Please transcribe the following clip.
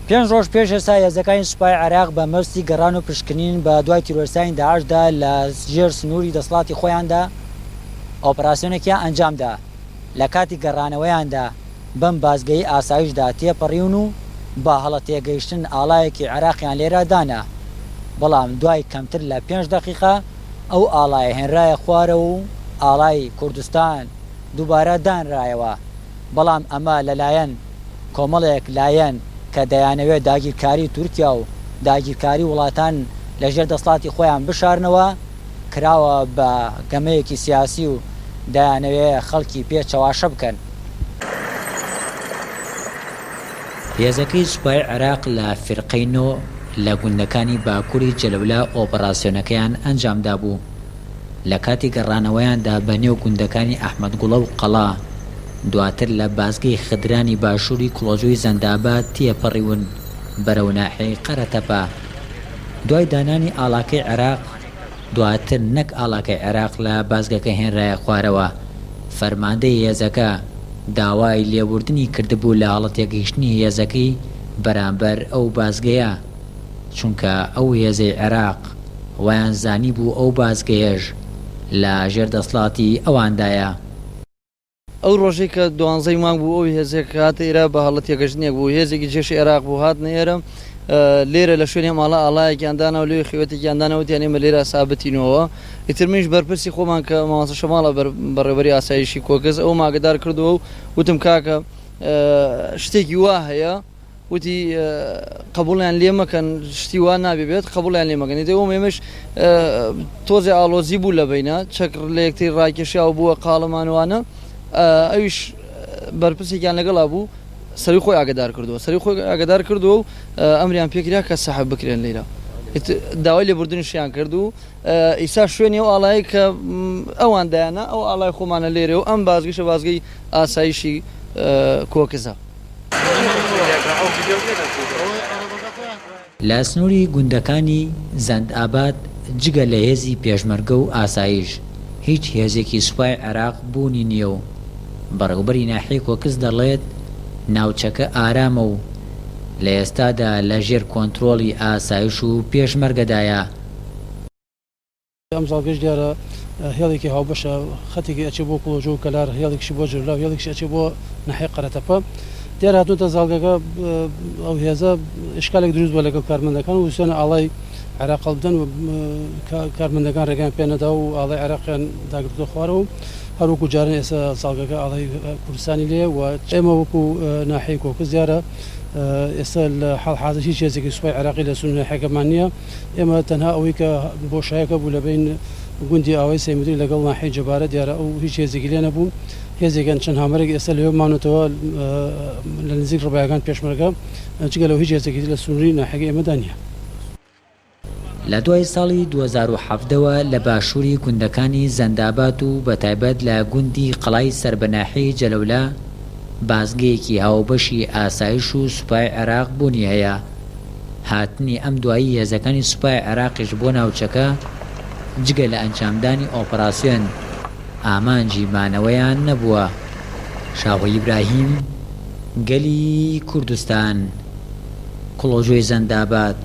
5 ڕۆژ پێش ئێستا هێزەکانی سوپای عێراق بە مەبستی گەڕان و پشکنین بە دوای تیرۆریستانی داعشدا لە ژێر سنووری دەسەڵاتی خۆیاندا ئۆپراسیۆنێکیان ئەنجامدا. لە کاتی گەڕانەوەیاندا بەم بازگەی ئاسایشدا تێپەڕیون و با هەڵە تێگەیشتن ئاڵایەکی عێراقیان لێرە دانا. بەڵام دوای کەمتر لە 5 دقیقە ئەو ئاڵایە هێنرایە خوارەوە و ئاڵای کوردستان دووبارە دانرایەوە. بەڵام ئەمە لەلایەن کۆمەڵێک لایەن کە دەیانەوێت داگیرکاری تورکیا و داگیرکاری وڵاتان لەژێر دەسەڵاتی خۆیان بشارنەوە کراوە بە گەمەیەکی سیاسی و دەیانەوێت خەڵکی پێ چەواشە بکەن. هێزەکەی سوپای عێراق لە فرقەینۆ لە گوندەکانی باکووری جەلەولا ئۆپەراسیۆنەکەیان ئەنجامدا بوو. لە کاتی گەڕانەوەیاندا بە نێو گوندەکانی ئەحمەدگوڵە و قەڵا دواتر لە بازگەی خدرانی باشووری کڵۆژووی زەنداباد تێپەڕیون بەرەو ناحیەی قەرەتەپە. دوای دانانی ئاڵاکەی عێراق دواتر نەک ئاڵاکەی عێراق لە بازگەکە هێنرایە خوارەوە، فەرماندەی هێزەکە داوای لێبوردنی کردبوو لە هەڵە تێگەیشتنی هێزەکەی بەرامبەر ئەو بازگەیە، چونکە ئەو هێزەی عێراق وایان زانی بوو ئەو بازگەیەش لە ژێر دەسەڵاتی ئەواندایە. ئەو ڕۆژەی کە 12 مانگ بوو ئەو هێزێک هاتە ئێرە بە هەڵە تێگەشتنێک بوو، هێزێکی جێشی عێراق بوو هاتنە ئێرە لێرە لە شوێنی ماڵە ئاڵایەکیاندانە و لێ خێوەتێکیاندانە وتیان ئێمە لێرە سابەتینەوە. ئیتر منیش بەرپرسی خۆمان کە مامۆستا شەماڵە بەڕێوەبەری ئاسایشی کۆکەس ئەوم ئاگدار کردووە و وتم کاکە شتێکی وا هەیە، وتی قبوڵیان لێ مەکەن، شتی وا نابێت قبوڵیان لێ مەکەن. ئەوم ئێمەش تۆزێ ئاڵۆزی بوو لە بینە چەکر لە یەکتری ڕاکێشیاوە بووە قاڵەمانوانە. ئەویش بەرپرسێکیان لەگەڵا بوو سەری خۆی ئاگدار کردووە، سەری خۆی ئاگدار کردووە و ئەمریان پێکرا کە سەحب بکرێن لێرە. داوای لێبوردنیشیان کرد و ئیسا شوێنی ئەو ئاڵایی کە ئەوان دایانە ئەو ئاڵای خۆمانە لێرێ و ئەم بازگەشە بازگەی ئاسایشی کۆکزە. لە سنووری گوندەکانی زەندئاباد جگە لە هێزی پێشمەرگە و ئاسایش هیچ هێزێکی سوپای عێراق بوونی نییە و بەڕێوەبەری ناحیەی کۆکس دەڵێت ناوچەکە ئارامە و لە ئێستادا لە ژێر کۆنتڕۆڵی ئاسایش و پێشمەرگەدایە. ئەم زاڵگەش دیارە هێڵێکی هاوبەشە، خەتێکی ئەچێ بۆ کڵۆژە و کەلار، هێڵێکشی بۆ جرلا و هێڵێکشی ئەچێ بۆ ناحیەی قەرەتەپە. دیارە هاتوونەتە زاڵگەکە ئەو هێزە ئشکالێک دروست بووە لەگەڵ کارمەندەکان و ویستیانە ئاڵای عێراق هەڵبدەن و کارمەندەکان ڕێگەیان پێ نەدا و ئاڵای عێراقیان داگرتووە خوارەوە و هەروەکو جاران ئێستا زاڵگەکە ئاڵای کوردستانی لێ و ئێمە وەکو ناحیەی کۆکس دیارە ئێستا لە حاڵحاضر هیچ هێزێکی سوپای عێراقی لە سنووری ناحیەکەمان نییە. ئێمە تەنها ئەوەی کە بۆشایەکە بوو لە بین گوندی ئاوای سەیمودری لەگەڵ ناحیەی جەبارە دیارە ئەو هیچ هێزێکی لێ نەبوو. هێزێکیان چەند هامەرێک ئێستا لەوێ مانوتەوە لە نزیک ڕێبایەکان پێشمەرگە جگە لەو هیچ هێزێکی لە سنووری ناحیەکە ئێمەدا نییە. لە دوای ساڵی 2007ەوە لە باشووری گوندەکانی زەنداباد و بەتایبەت لە گوندی قەڵای سەربەناحی جەلەولا بازگەیەکی هاوبەشی ئاسایش و سوپای عێراق بوونی هەیە. هاتنی ئەم دوایی هێزەکانی سوپای عێراقیش بۆ ناوچەکە جگە لە ئەنجامدانی ئۆپەراسیۆن ئامانجی مانەوەیان نەبووە. شاوەی ئیبراهیم، گەلی کوردستان، کڵۆژۆی زەنداباد.